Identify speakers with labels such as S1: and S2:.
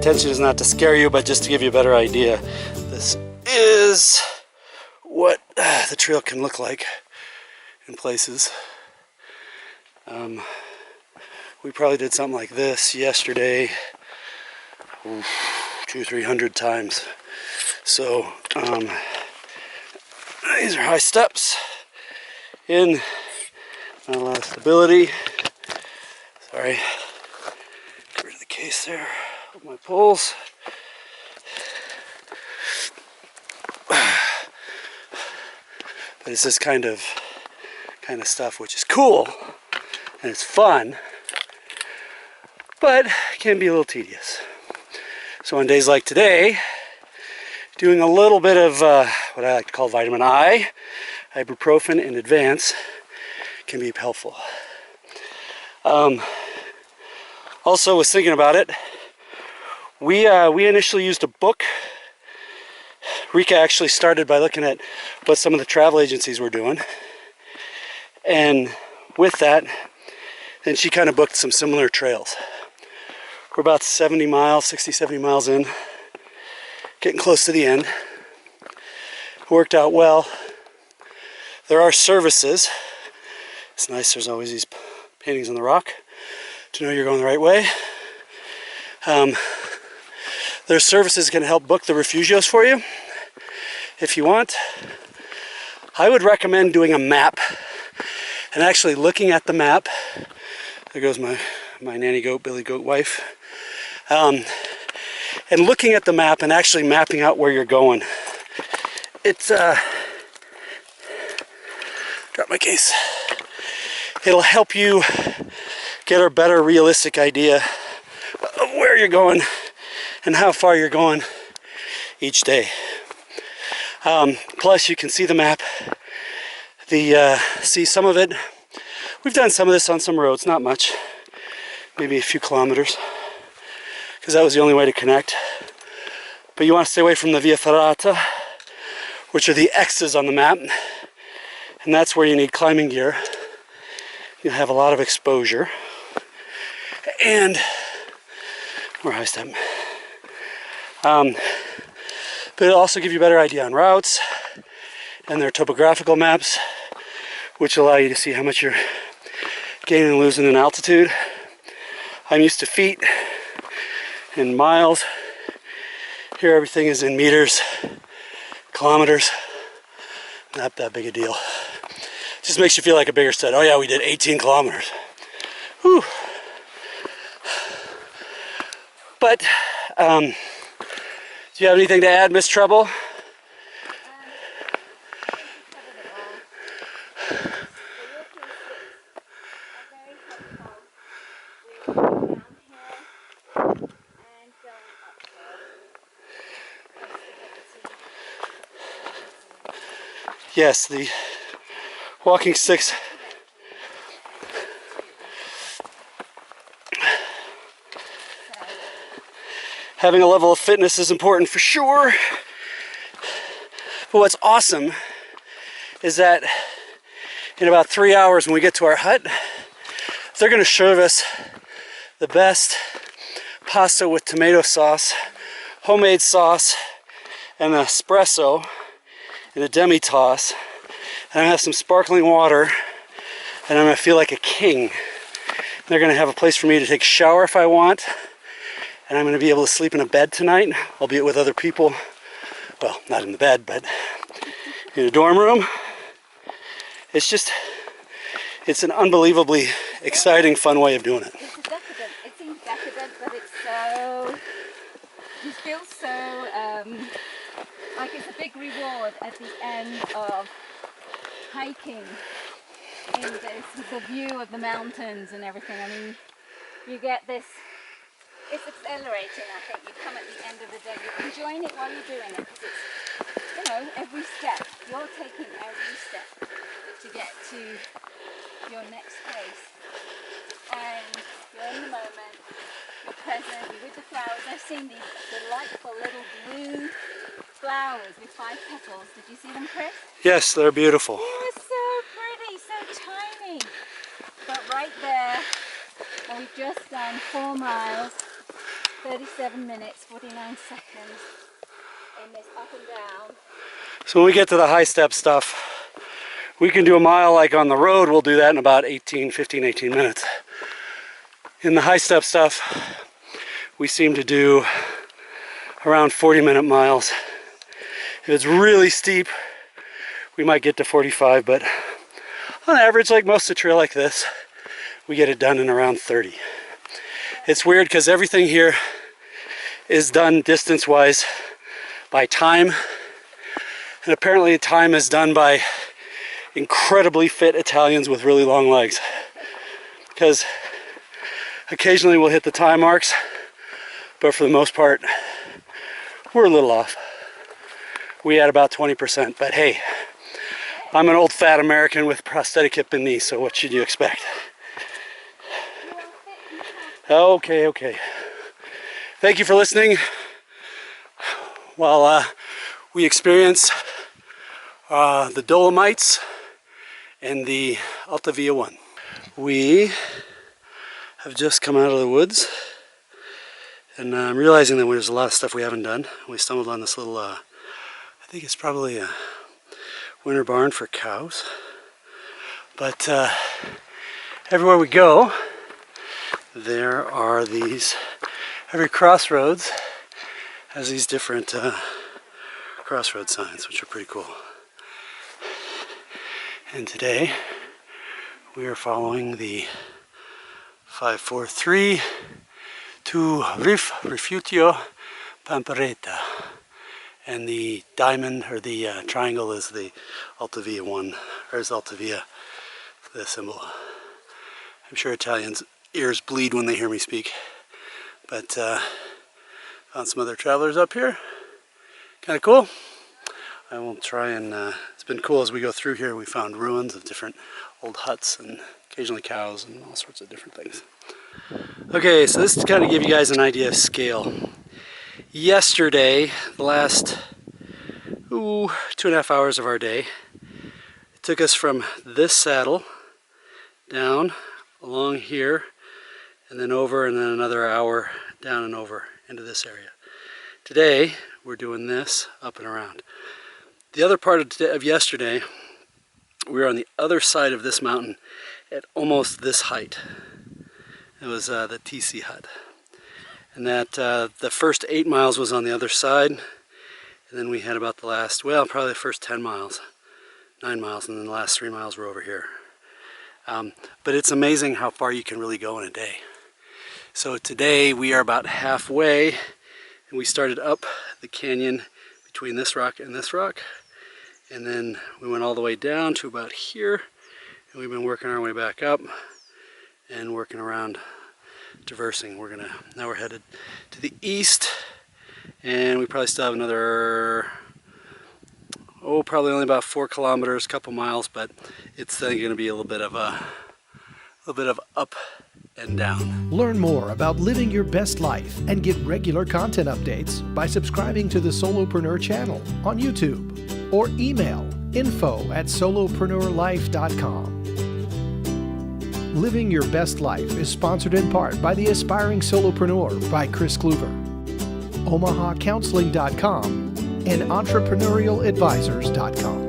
S1: intention is not to scare you, but just to give you a better idea. This is what the trail can look like in places. We probably did something like this yesterday, 200-300 times. So these are high steps in, not a lot of stability. Sorry, get rid of the case there of my poles. But it's this kind of stuff which is cool and it's fun, but can be a little tedious. So on days like today, doing a little bit of what I like to call vitamin I, ibuprofen in advance, can be helpful. Also was thinking about it, we initially used a book. Rika actually started by looking at what some of the travel agencies were doing, and with that then she kind of booked some similar trails. We're about 70 miles, 60-70 miles in, getting close to the end. It worked out well. There are services. It's nice, there's always these paintings on the rock to know you're going the right way. There's services that can help book the refugios for you if you want. I would recommend doing a map and actually looking at the map. There goes my nanny goat, Billy Goat wife. And looking at the map and actually mapping out where you're going. It's drop my case. It'll help you get a better realistic idea of where you're going and how far you're going each day. Plus you can see the map, see some of it. We've done some of this on some roads, not much, maybe a few kilometers, because that was the only way to connect. But you want to stay away from the Via Ferrata, which are the X's on the map, and that's where you need climbing gear. You'll have a lot of exposure and more high step. But it'll also give you a better idea on routes, and there are topographical maps which allow you to see how much you're gaining and losing in altitude. I'm used to feet and miles. Here everything is in meters, kilometers. Not that big a deal. Just makes you feel like a bigger stud. Oh yeah, we did 18 kilometers. Whew. But, do you have anything to add, Miss Trouble? Yes, the walking sticks having a level of fitness is important for sure. But what's awesome is that in about 3 hours when we get to our hut, they're going to serve us the best pasta with tomato sauce, homemade sauce, and an espresso in a demi-tasse. And I'm gonna have some sparkling water, and I'm gonna feel like a king. They're gonna have a place for me to take a shower if I want, and I'm gonna be able to sleep in a bed tonight, albeit with other people. Well, not in the bed, but in a dorm room. It's an unbelievably exciting, fun way of doing it.
S2: It's decadent. It seems decadent, but it's so, you feel so, like it's a big reward at the end of hiking in the view of the mountains and everything. I mean, you get this, it's exhilarating, I think. You come at the end of the day, you're enjoying it while you're doing it, because it's, you know, every step, you're taking every step to get to your next place. And you're in the moment, you're present, you're with the flowers. I've seen these delightful little blue flowers with 5 petals. Did you see them, Chris?
S1: Yes, they're beautiful.
S2: They were so pretty, so tiny. But right there, and we've just done 4 miles, 37 minutes, 49 seconds in this up and down.
S1: So when we get to the high step stuff, we can do a mile like on the road. We'll do that in about 18 minutes. In the high step stuff, we seem to do around 40-minute miles. If it's really steep, we might get to 45, but on average, like most of the trail like this, we get it done in around 30. It's weird because everything here is done distance-wise by time, and apparently time is done by incredibly fit Italians with really long legs, because occasionally we'll hit the time marks, but for the most part we're a little off. We had about 20%, but hey, I'm an old fat American with prosthetic hip and knee, so what should you expect? Okay. Thank you for listening while we experience the Dolomites and the Alta Via 1. We have just come out of the woods, and I'm realizing that there's a lot of stuff we haven't done. We stumbled on this little, I think it's probably a winter barn for cows. But everywhere we go, there are these, every crossroads has these different crossroad signs, which are pretty cool. And today we are following the 543 to Rifugio Pampareta, and the diamond or the triangle is the Alta Via 1, or is Alta Via the symbol. I'm sure Italians' ears bleed when they hear me speak, but found some other travelers up here. Kind of cool. I will try and, it's been cool as we go through here. We found ruins of different old huts and occasionally cows and all sorts of different things. Okay, so this is to kind of give you guys an idea of scale. Yesterday, the last 2.5 hours of our day, it took us from this saddle down along here and then over, and then another hour down and over into this area. Today we're doing this up and around. The other part of yesterday, we were on the other side of this mountain at almost this height. It was the TC hut, and that the first 8 miles was on the other side, and then we had about the last, well, probably the first 10 miles, 9 miles, and then the last 3 miles were over here. But it's amazing how far you can really go in a day. So today we are about halfway, and we started up the canyon between this rock and this rock, and then we went all the way down to about here, and we've been working our way back up and working around, traversing. Now we're headed to the east, and we probably still have another, probably only about 4 kilometers, a couple miles, but it's going to be a little bit of up and down.
S3: Learn more about living your best life and get regular content updates by subscribing to the Solopreneur channel on YouTube or email info@solopreneurlife.com. Living Your Best Life is sponsored in part by The Aspiring Solopreneur by Chris Kluver, OmahaCounseling.com, and EntrepreneurialAdvisors.com.